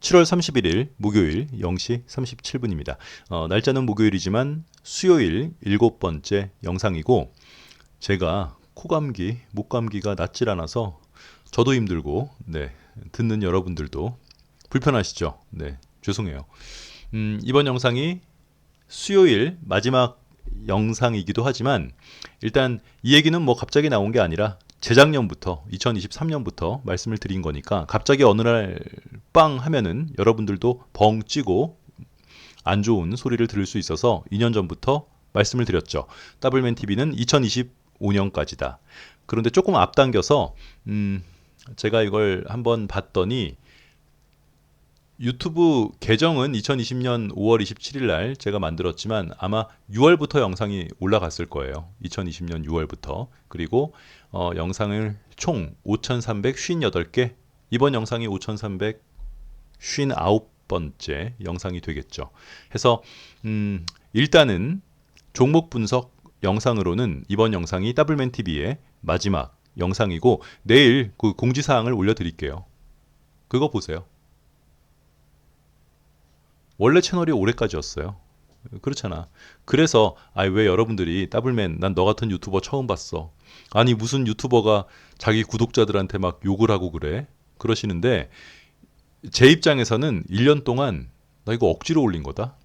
7월 31일 목요일 0시 37분입니다. 날짜는 목요일이지만 수요일 7번째 영상이고, 제가 코감기, 목감기가 낫질 않아서 저도 힘들고, 듣는 여러분들도 불편하시죠? 죄송해요. 이번 영상이 수요일 마지막 영상이기도 하지만, 일단 이 얘기는 뭐 갑자기 나온 게 아니라 재작년부터 2023년부터 말씀을 드린 거니까, 갑자기 어느 날 빵 하면은 여러분들도 벙 찌고 안 좋은 소리를 들을 수 있어서 2년 전부터 말씀을 드렸죠. 더블맨 TV는 2025년까지다. 그런데 조금 앞당겨서 제가 이걸 한번 봤더니, 유튜브 계정은 2020년 5월 27일 날 제가 만들었지만 아마 6월부터 영상이 올라갔을 거예요. 2020년 6월부터. 그리고 영상을 총 5,358개, 이번 영상이 5,359번째 영상이 되겠죠. 해서 일단은 종목 분석 영상으로는 이번 영상이 더블맨 TV의 마지막 영상이고, 내일 그 공지사항을 올려드릴게요. 그거 보세요. 원래 채널이 올해까지였어요. 그렇잖아. 그래서 왜 여러분들이 더블맨, 난 너 같은 유튜버 처음 봤어, 아니 무슨 유튜버가 자기 구독자들한테 막 욕을 하고 그래, 그러시는데, 제 입장에서는 1년 동안 나 이거 억지로 올린 거다.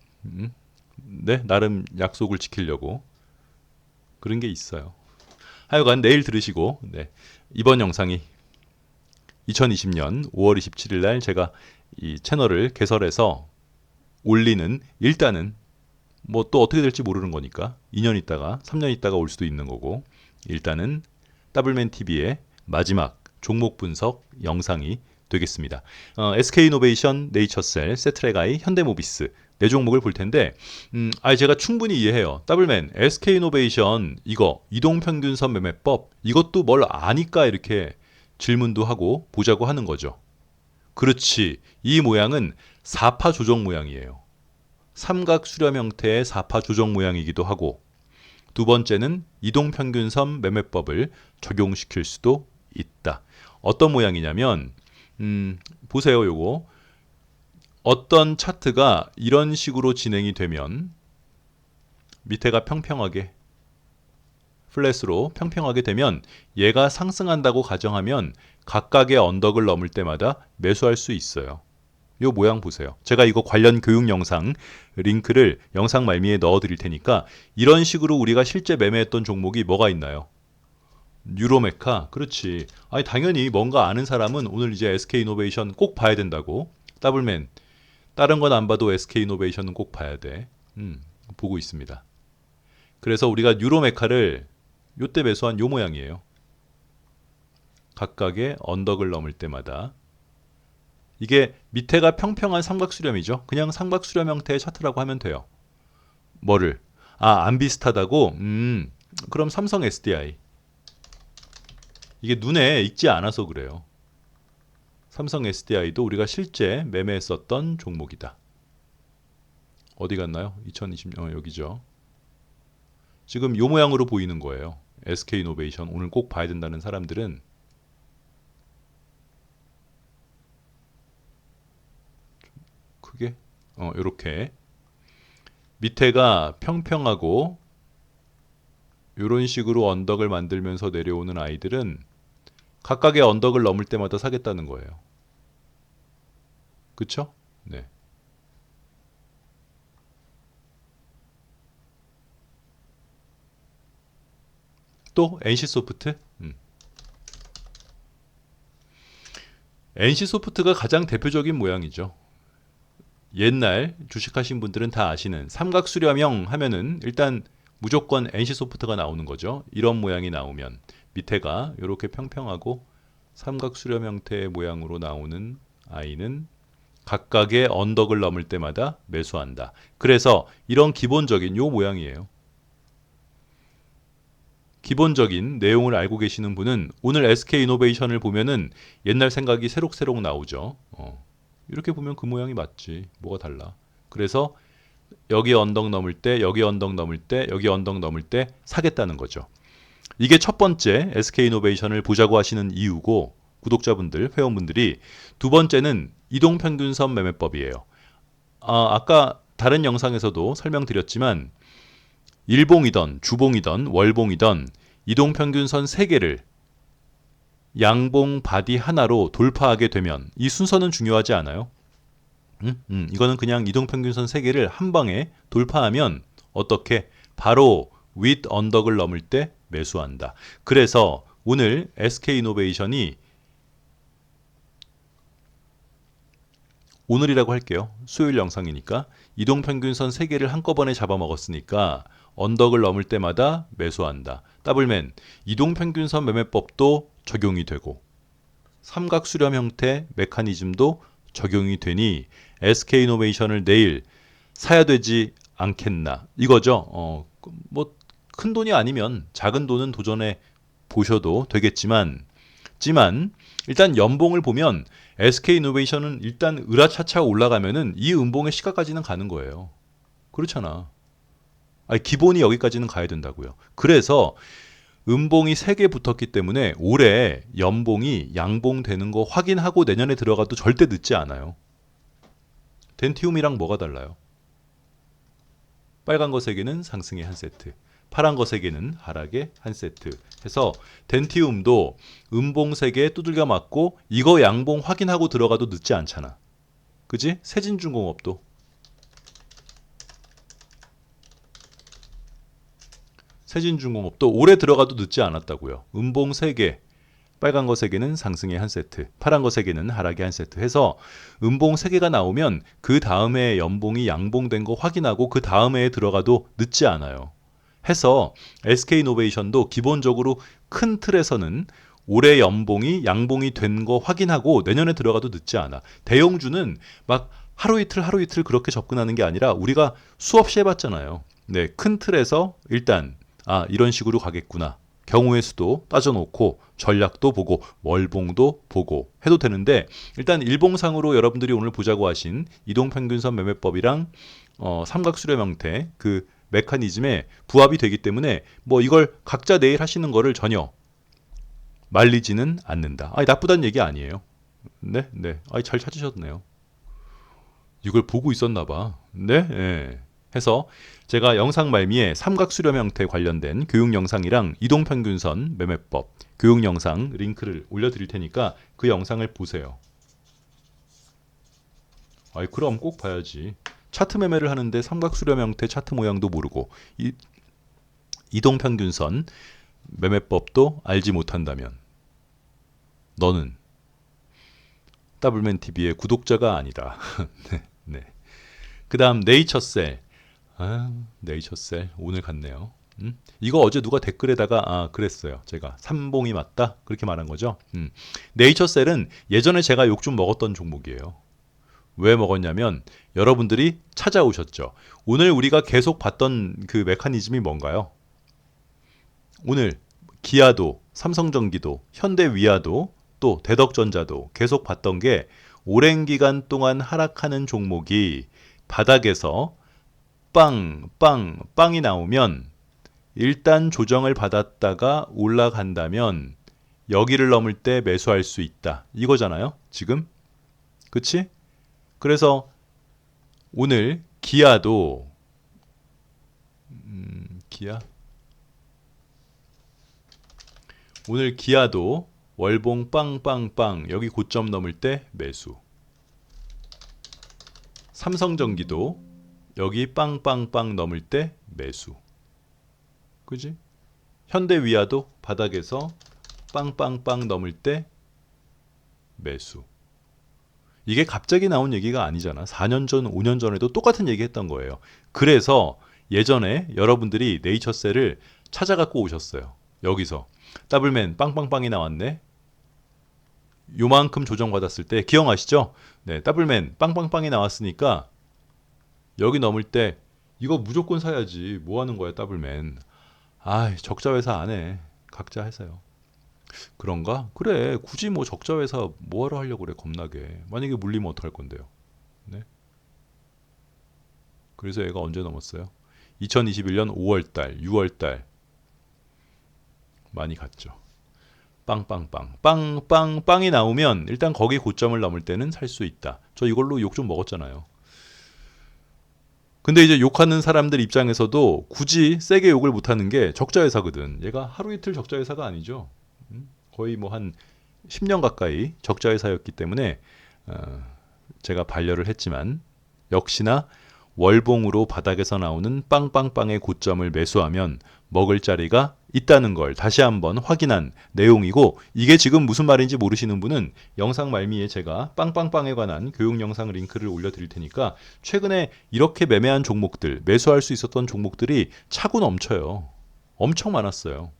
나름 약속을 지키려고 그런 게 있어요. 하여간 내일 들으시고, 이번 영상이 2020년 5월 27일 날 제가 이 채널을 개설해서 올리는, 일단은 뭐 또 어떻게 될지 모르는 거니까 2년 있다가 3년 있다가 올 수도 있는 거고, 일단은 더블맨 TV의 마지막 종목 분석 영상이 되겠습니다. SK이노베이션, 네이처셀, 세트랙아이, 현대모비스 네 종목을 볼 텐데, 제가 충분히 이해해요. 더블맨, SK이노베이션 이거 이동평균선 매매법 이것도 뭘 아니까 이렇게 질문도 하고 보자고 하는 거죠. 그렇지, 이 모양은 4파 조정 모양이에요. 삼각 수렴 형태의 4파 조정 모양이기도 하고, 두 번째는 이동평균선 매매법을 적용시킬 수도 있다. 어떤 모양이냐면, 보세요. 요거 어떤 차트가 이런 식으로 진행이 되면, 밑에가 평평하게 플랫으로 평평하게 되면 얘가 상승한다고 가정하면 각각의 언덕을 넘을 때마다 매수할 수 있어요. 요 모양 보세요. 제가 이거 관련 교육 영상 링크를 영상 말미에 넣어 드릴 테니까, 이런 식으로 우리가 실제 매매했던 종목이 뭐가 있나요? 뉴로메카. 그렇지. 당연히 뭔가 아는 사람은 오늘 이제 SK이노베이션 꼭 봐야 된다고. 더블맨, 다른 건 안 봐도 SK이노베이션은 꼭 봐야 돼. 보고 있습니다. 그래서 우리가 뉴로메카를 요때 매수한 요 모양이에요. 각각의 언덕을 넘을 때마다. 이게 밑에가 평평한 삼각수렴이죠. 그냥 삼각수렴 형태의 차트라고 하면 돼요. 뭐를? 안 비슷하다고? 그럼 삼성 SDI. 이게 눈에 익지 않아서 그래요. 삼성 SDI도 우리가 실제 매매했었던 종목이다. 어디 갔나요? 2020년 여기죠. 지금 요 모양으로 보이는 거예요. SK이노베이션 오늘 꼭 봐야 된다는 사람들은 크게 요렇게 밑에가 평평하고 요런 식으로 언덕을 만들면서 내려오는 아이들은 각각의 언덕을 넘을 때마다 사겠다는 거예요. 그쵸? 네. 또 NC소프트? NC소프트가 가장 대표적인 모양이죠. 옛날 주식하신 분들은 다 아시는 삼각수렴형 하면은 일단 무조건 NC소프트가 나오는 거죠. 이런 모양이 나오면 밑에가 이렇게 평평하고 삼각수렴 형태의 모양으로 나오는 아이는 각각의 언덕을 넘을 때마다 매수한다. 그래서 이런 기본적인 요 모양이에요. 기본적인 내용을 알고 계시는 분은 오늘 SK이노베이션을 보면은 옛날 생각이 새록새록 나오죠. 이렇게 보면 그 모양이 맞지. 뭐가 달라. 그래서 여기 언덕 넘을 때, 여기 언덕 넘을 때, 여기 언덕 넘을 때 사겠다는 거죠. 이게 첫 번째 SK이노베이션을 보자고 하시는 이유고, 구독자분들, 회원분들이. 두 번째는 이동평균선 매매법이에요. 아까 다른 영상에서도 설명드렸지만 일봉이던 주봉이던 월봉이던 이동평균선 3개를 양봉 바디 하나로 돌파하게 되면 이 순서는 중요하지 않아요. 이거는 그냥 이동평균선 3개를 한 방에 돌파하면 어떻게 바로 윗 언덕을 넘을 때 매수한다. 그래서 오늘 SK이노베이션이 오늘이라고 할게요. 수요일 영상이니까 이동평균선 3개를 한꺼번에 잡아먹었으니까 언덕을 넘을 때마다 매수한다. 더블맨 이동평균선 매매법도 적용이 되고 삼각수렴 형태 메커니즘도 적용이 되니 SK이노베이션을 내일 사야 되지 않겠나 이거죠. 뭐 큰 돈이 아니면 작은 돈은 도전해 보셔도 되겠지만 일단 연봉을 보면 SK이노베이션은 일단 으라차차 올라가면은 이 음봉의 시가까지는 가는 거예요. 그렇잖아. 아니, 기본이 여기까지는 가야 된다고요. 그래서 음봉이 3개 붙었기 때문에 올해 연봉이 양봉되는 거 확인하고 내년에 들어가도 절대 늦지 않아요. 덴티움이랑 뭐가 달라요? 빨간 거 3개는 상승의 한 세트, 파란 거 3개는 하락의 한 세트 해서 덴티움도 음봉 3개 두들겨 맞고 이거 양봉 확인하고 들어가도 늦지 않잖아. 그지? 세진중공업도 올해 들어가도 늦지 않았다고요. 음봉 3개, 빨간 거 3개는 상승의 한 세트, 파란 거 3개는 하락의 한 세트 해서 음봉 3개가 나오면 그 다음에 연봉이 양봉된 거 확인하고 그 다음에 들어가도 늦지 않아요. 해서 SK이노베이션도 기본적으로 큰 틀에서는 올해 연봉이 양봉이 된 거 확인하고 내년에 들어가도 늦지 않아. 대형주는 막 하루 이틀 그렇게 접근하는 게 아니라 우리가 수없이 해봤잖아요. 네, 큰 틀에서 일단 이런 식으로 가겠구나. 경우의 수도 따져놓고 전략도 보고 월봉도 보고 해도 되는데 일단 일봉상으로 여러분들이 오늘 보자고 하신 이동평균선 매매법이랑 삼각수렴 형태 그 메커니즘에 부합이 되기 때문에 뭐 이걸 각자 내일 하시는 거를 전혀 말리지는 않는다. 나쁘다는 얘기 아니에요. 네, 네. 잘 찾으셨네요. 이걸 보고 있었나 봐. 네, 네. 해서 제가 영상 말미에 삼각수렴 형태 관련된 교육 영상이랑 이동평균선 매매법 교육 영상 링크를 올려드릴 테니까 그 영상을 보세요. 그럼 꼭 봐야지. 차트 매매를 하는데 삼각수렴 형태 차트 모양도 모르고 이동평균선 매매법도 알지 못한다면 너는 더블맨 TV의 구독자가 아니다. 네, 네. 그다음 네이처셀. 네이처셀 오늘 갔네요. 이거 어제 누가 댓글에다가 그랬어요. 제가 삼봉이 맞다 그렇게 말한 거죠. 네이처셀은 예전에 제가 욕 좀 먹었던 종목이에요. 왜 먹었냐면 여러분들이 찾아오셨죠. 오늘 우리가 계속 봤던 그 메커니즘이 뭔가요? 오늘 기아도, 삼성전기도, 현대위아도 또 대덕전자도 계속 봤던 게 오랜 기간 동안 하락하는 종목이 바닥에서 빵이 나오면 일단 조정을 받았다가 올라간다면 여기를 넘을 때 매수할 수 있다. 이거잖아요. 지금. 그치? 그래서 오늘 기아도 오늘 기아도 월봉 빵빵빵 여기 고점 넘을 때 매수. 삼성전기도 여기 빵빵빵 넘을 때 매수. 그지? 현대위아도 바닥에서 빵빵빵 넘을 때 매수. 이게 갑자기 나온 얘기가 아니잖아. 4년 전, 5년 전에도 똑같은 얘기 했던 거예요. 그래서 예전에 여러분들이 네이처셀을 찾아갖고 오셨어요. 여기서 더블맨 빵빵빵이 나왔네. 요만큼 조정받았을 때 기억하시죠? 네, 더블맨 빵빵빵이 나왔으니까 여기 넘을 때 이거 무조건 사야지. 뭐 하는 거야, 더블맨. 적자 회사 안 해. 각자 해서요. 그런가? 그래. 굳이 뭐 적자 회사 뭐하러 하려고 그래, 겁나게. 만약에 물리면 어떡할 건데요. 네. 그래서 얘가 언제 넘었어요? 2021년 5월달, 6월달 많이 갔죠. 빵빵빵 빵빵빵이 나오면 일단 거기 고점을 넘을 때는 살 수 있다. 저 이걸로 욕 좀 먹었잖아요. 근데 이제 욕하는 사람들 입장에서도 굳이 세게 욕을 못하는 게 적자회사거든. 얘가 하루 이틀 적자회사가 아니죠. 거의 뭐 한 10년 가까이 적자회사였기 때문에 제가 반려를 했지만 역시나 월봉으로 바닥에서 나오는 빵빵빵의 고점을 매수하면 먹을 자리가 있다는 걸 다시 한번 확인한 내용이고, 이게 지금 무슨 말인지 모르시는 분은 영상 말미에 제가 빵빵빵에 관한 교육 영상 링크를 올려드릴 테니까 최근에 이렇게 매매한 종목들, 매수할 수 있었던 종목들이 차고 넘쳐요. 엄청 많았어요.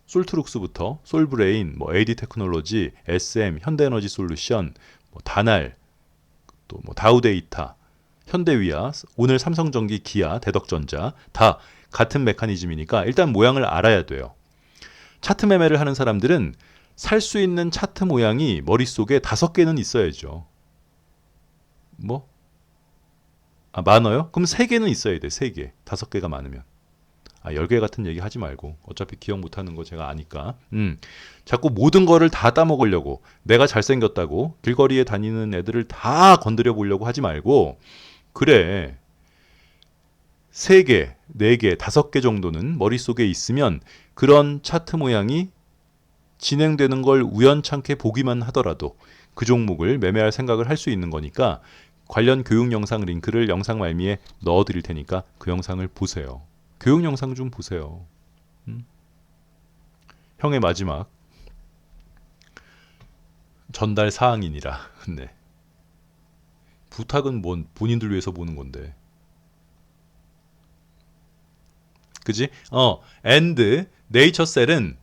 솔트룩스부터 솔브레인, 뭐 AD 테크놀로지, SM, 현대에너지 솔루션, 뭐 다날, 또 뭐 다우데이터, 현대위아, 오늘 삼성전기, 기아, 대덕전자 다 같은 메커니즘이니까 일단 모양을 알아야 돼요. 차트 매매를 하는 사람들은 살 수 있는 차트 모양이 머릿속에 5개는 있어야죠. 뭐? 많아요? 그럼 3개는 있어야 돼. 3개. 5개가 많으면. 10개 같은 얘기 하지 말고. 어차피 기억 못하는 거 제가 아니까. 자꾸 모든 거를 다 따먹으려고, 내가 잘생겼다고 길거리에 다니는 애들을 다 건드려 보려고 하지 말고, 그래, 3개, 4개, 5개 정도는 머릿속에 있으면 그런 차트 모양이 진행되는 걸 우연찮게 보기만 하더라도 그 종목을 매매할 생각을 할 수 있는 거니까, 관련 교육 영상 링크를 영상 말미에 넣어드릴 테니까 그 영상을 보세요. 교육 영상 좀 보세요. 형의 마지막 전달 사항이니라. 네. 부탁은 뭔, 본인들 위해서 보는 건데. 그지? and 네이처셀은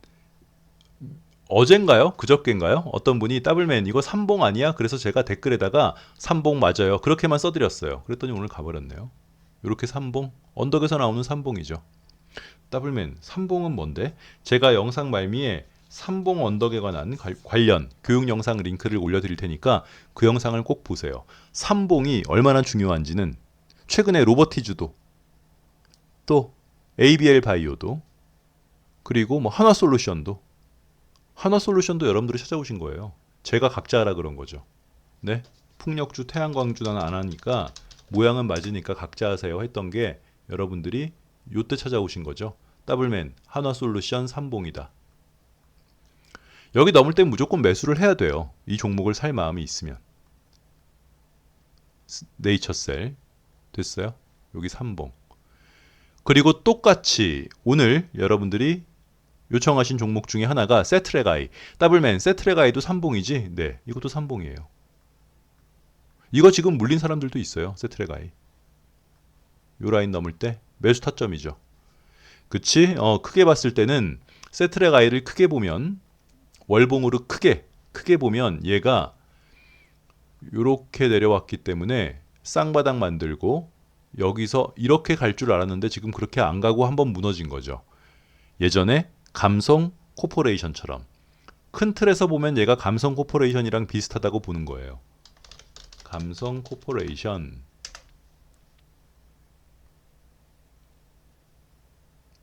어젠가요? 그저께인가요? 어떤 분이 더블맨 이거 삼봉 아니야? 그래서 제가 댓글에다가 삼봉 맞아요. 그렇게만 써드렸어요. 그랬더니 오늘 가버렸네요. 이렇게 삼봉? 언덕에서 나오는 삼봉이죠. 더블맨, 삼봉은 뭔데? 제가 영상 말미에 삼봉 언덕에 관한 관련 교육 영상 링크를 올려드릴 테니까 그 영상을 꼭 보세요. 삼봉이 얼마나 중요한지는 최근에 로버티즈도, 또 ABL 바이오도, 그리고 뭐 한화솔루션도 여러분들이 찾아오신 거예요. 제가 각자 하라 그런 거죠. 네? 풍력주, 태양광주는 안 하니까 모양은 맞으니까 각자 하세요 했던 게 여러분들이 요때 찾아오신 거죠. 더블맨, 한화솔루션, 삼봉이다. 여기 넘을 땐 무조건 매수를 해야 돼요. 이 종목을 살 마음이 있으면. 네이처셀 됐어요? 여기 삼봉. 그리고 똑같이 오늘 여러분들이 요청하신 종목 중에 하나가 세트레가이. 더블맨, 세트레가이도 삼봉이지? 네, 이것도 삼봉이에요. 이거 지금 물린 사람들도 있어요. 세트레가이. 요 라인 넘을 때 매수 타점이죠. 그치? 크게 봤을 때는 세트레가이를 크게 보면, 월봉으로 크게 보면 얘가 요렇게 내려왔기 때문에 쌍바닥 만들고 여기서 이렇게 갈 줄 알았는데 지금 그렇게 안 가고 한번 무너진 거죠. 예전에 감성 코퍼레이션처럼. 큰 틀에서 보면 얘가 감성 코퍼레이션이랑 비슷하다고 보는 거예요. 감성 코퍼레이션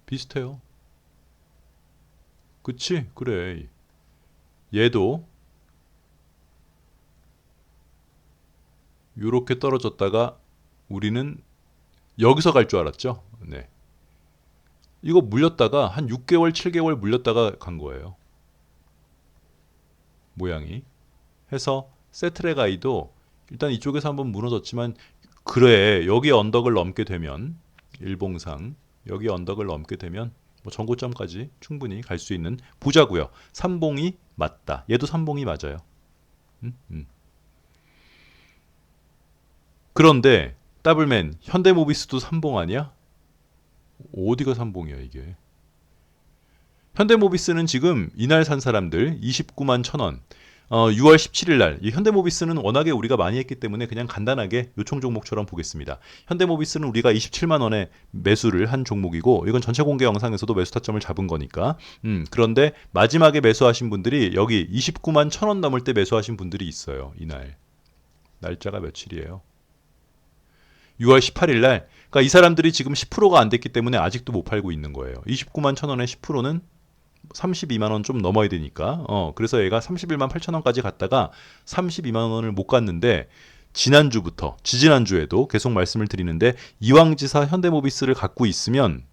비슷해요. 그치? 그래. 얘도 요렇게 떨어졌다가 우리는 여기서 갈 줄 알았죠. 네. 이거 물렸다가 한 6개월, 7개월 물렸다가 간 거예요. 모양이. 해서 세트레가이도 일단 이쪽에서 한번 무너졌지만, 그래, 여기 언덕을 넘게 되면, 일봉상 여기 언덕을 넘게 되면 뭐 전고점까지 충분히 갈 수 있는 보자고요. 삼봉이 맞다. 얘도 삼봉이 맞아요. 그런데 더블맨, 현대모비스도 삼봉 아니야? 어디가 삼봉이야 이게? 현대모비스는 지금 이날 산 사람들 29만 1,000원. 6월 17일 날, 이 현대모비스는 워낙에 우리가 많이 했기 때문에 그냥 간단하게 요청 종목처럼 보겠습니다. 현대모비스는 우리가 27만 원에 매수를 한 종목이고, 이건 전체 공개 영상에서도 매수 타점을 잡은 거니까. 그런데 마지막에 매수하신 분들이 여기 29만 1,000원 넘을 때 매수하신 분들이 있어요. 이날. 날짜가 며칠이에요? 6월 18일 날. 그러니까 이 사람들이 지금 10%가 안 됐기 때문에 아직도 못 팔고 있는 거예요. 29만 1,000원에 10%는 32만 원 좀 넘어야 되니까. 그래서 얘가 31만 8천 원까지 갔다가 32만 원을 못 갔는데 지난주부터 지지난주에도 계속 말씀을 드리는데 이왕지사 현대모비스를 갖고 있으면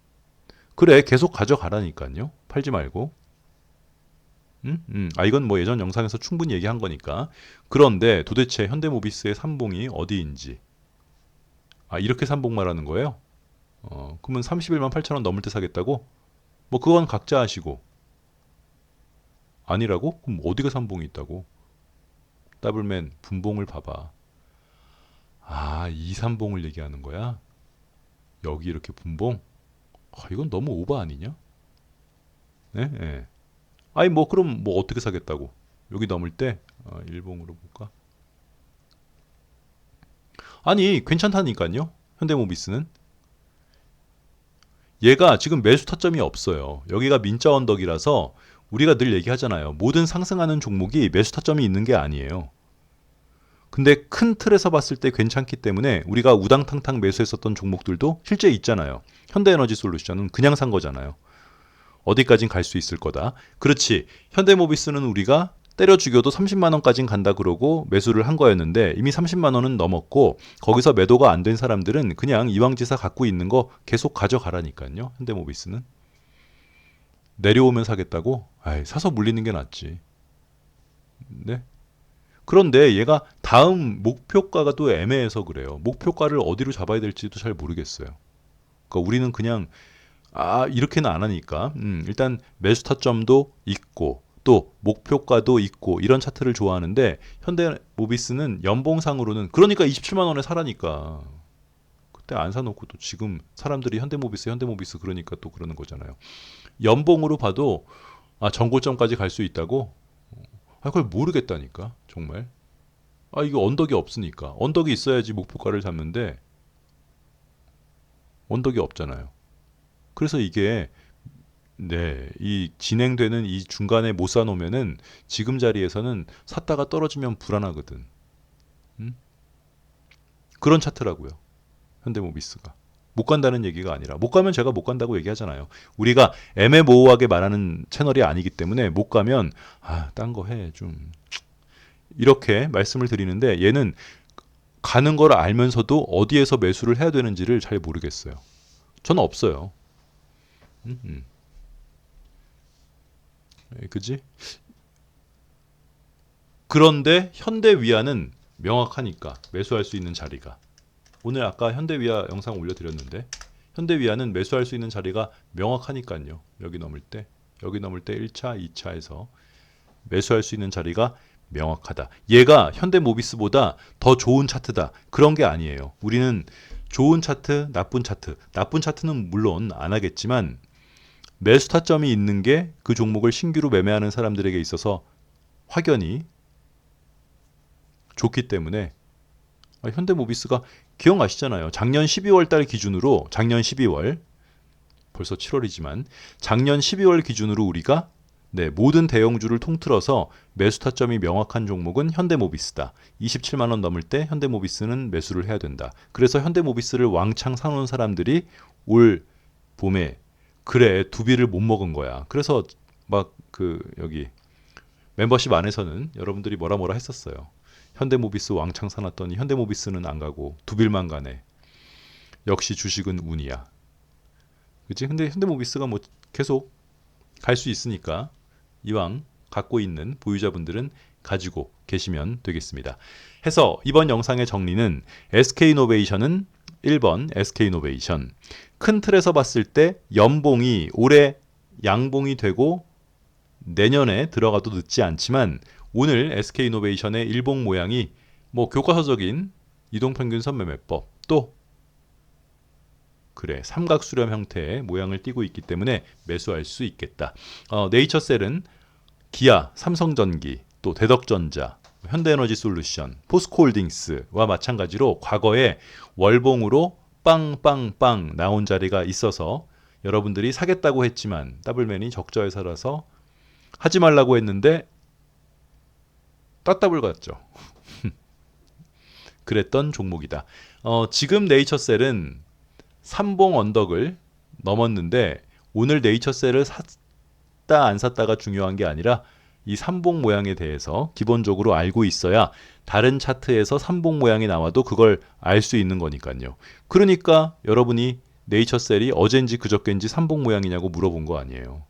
그래 계속 가져가라니까요. 팔지 말고. 이건 뭐 예전 영상에서 충분히 얘기한 거니까. 그런데 도대체 현대모비스의 삼봉이 어디인지. 이렇게 삼봉 말하는 거예요? 그러면 31만 8천 원 넘을 때 사겠다고? 뭐 그건 각자 하시고. 아니라고? 그럼 어디가 삼봉이 있다고? 더블맨 분봉을 봐봐. 이 삼봉을 얘기하는 거야? 여기 이렇게 분봉? 이건 너무 오버 아니냐? 네? 네. 뭐 그럼 뭐 어떻게 사겠다고? 여기 넘을 때 일봉으로 볼까? 괜찮다니까요. 현대모비스는 얘가 지금 매수 타점이 없어요. 여기가 민자 언덕이라서 우리가 늘 얘기하잖아요. 모든 상승하는 종목이 매수 타점이 있는 게 아니에요. 근데 큰 틀에서 봤을 때 괜찮기 때문에 우리가 우당탕탕 매수했었던 종목들도 실제 있잖아요. 현대에너지 솔루션은 그냥 산 거잖아요. 어디까진 갈 수 있을 거다. 그렇지. 현대모비스는 우리가 때려 죽여도 30만 원까진 간다 그러고 매수를 한 거였는데 이미 30만 원은 넘었고 거기서 매도가 안 된 사람들은 그냥 이왕지사 갖고 있는 거 계속 가져가라니까요. 현대모비스는. 내려오면 사겠다고? 사서 물리는 게 낫지. 네? 그런데 얘가 다음 목표가가 또 애매해서 그래요. 목표가를 어디로 잡아야 될지도 잘 모르겠어요. 그러니까 우리는 그냥 이렇게는 안 하니까 일단 매수 타점도 있고 또 목표가도 있고 이런 차트를 좋아하는데 현대모비스는 연봉상으로는 그러니까 27만 원에 사라니까. 그때 안 사놓고 또 지금 사람들이 현대모비스 그러니까 또 그러는 거잖아요. 연봉으로 봐도 전고점까지 갈 수 있다고? 그걸 모르겠다니까 정말. 이거 언덕이 없으니까. 언덕이 있어야지 목표가를 잡는데 언덕이 없잖아요. 그래서 이게 이 진행되는 이 중간에 못 사놓으면은 지금 자리에서는 샀다가 떨어지면 불안하거든. 그런 차트라고요. 현대모비스가. 못 간다는 얘기가 아니라 못 가면 제가 못 간다고 얘기하잖아요. 우리가 애매모호하게 말하는 채널이 아니기 때문에 못 가면 딴 거 해 좀 이렇게 말씀을 드리는데 얘는 가는 걸 알면서도 어디에서 매수를 해야 되는지를 잘 모르겠어요. 저는 없어요. 그지? 그런데 현대위아는 명확하니까 매수할 수 있는 자리가 오늘 아까 현대위아 영상 올려드렸는데 현대위아는 매수할 수 있는 자리가 명확하니까요. 여기 넘을 때 1차, 2차에서 매수할 수 있는 자리가 명확하다. 얘가 현대모비스보다 더 좋은 차트다. 그런 게 아니에요. 우리는 좋은 차트, 나쁜 차트는 물론 안 하겠지만 매수 타점이 있는 게 그 종목을 신규로 매매하는 사람들에게 있어서 확연히 좋기 때문에 현대모비스가 기억나시잖아요. 작년 12월 달 기준으로 작년 12월 벌써 7월이지만 작년 12월 기준으로 우리가 모든 대형주를 통틀어서 매수 타점이 명확한 종목은 현대모비스다. 27만 원 넘을 때 현대모비스는 매수를 해야 된다. 그래서 현대모비스를 왕창 사놓은 사람들이 올 봄에 그래 두비를 못 먹은 거야. 그래서 막 여기 멤버십 안에서는 여러분들이 뭐라 했었어요. 현대모비스 왕창 사놨더니 현대모비스는 안 가고 두빌만 가네. 역시 주식은 운이야. 그치? 근데 현대모비스가 뭐 계속 갈 수 있으니까 이왕 갖고 있는 보유자분들은 가지고 계시면 되겠습니다. 해서 이번 영상의 정리는 SK이노베이션은 1번 SK이노베이션 큰 틀에서 봤을 때 연봉이 올해 양봉이 되고 내년에 들어가도 늦지 않지만 오늘 SK이노베이션의 일봉 모양이 뭐 교과서적인 이동평균선 매매법 또 삼각수렴 형태의 모양을 띠고 있기 때문에 매수할 수 있겠다. 네이처셀은 기아, 삼성전기, 또 대덕전자, 현대에너지 솔루션, 포스코홀딩스와 마찬가지로 과거에 월봉으로 빵빵빵 나온 자리가 있어서 여러분들이 사겠다고 했지만 더블맨이 적자회사라서 하지 말라고 했는데 따따블 갔죠. 그랬던 종목이다. 지금 네이처셀은 삼봉 언덕을 넘었는데 오늘 네이처셀을 샀다 안 샀다가 중요한 게 아니라 이 삼봉 모양에 대해서 기본적으로 알고 있어야 다른 차트에서 삼봉 모양이 나와도 그걸 알 수 있는 거니까요. 그러니까 여러분이 네이처셀이 어젠지 그저께인지 삼봉 모양이냐고 물어본 거 아니에요.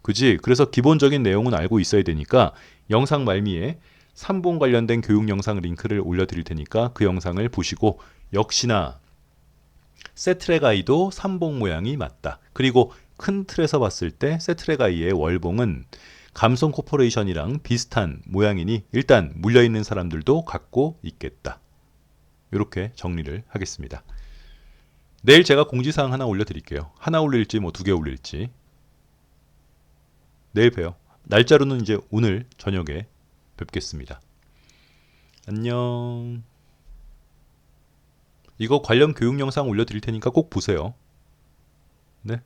그지? 그래서 기본적인 내용은 알고 있어야 되니까 영상 말미에 삼봉 관련된 교육 영상 링크를 올려드릴 테니까 그 영상을 보시고 역시나 세트랙아이도 삼봉 모양이 맞다. 그리고 큰 틀에서 봤을 때 세트랙아이의 월봉은 감성 코퍼레이션이랑 비슷한 모양이니 일단 물려있는 사람들도 갖고 있겠다. 이렇게 정리를 하겠습니다. 내일 제가 공지사항 하나 올려드릴게요. 하나 올릴지 뭐 2개 올릴지. 내일 봬요. 날짜로는 이제 오늘 저녁에 뵙겠습니다. 안녕. 이거 관련 교육 영상 올려드릴 테니까 꼭 보세요. 네.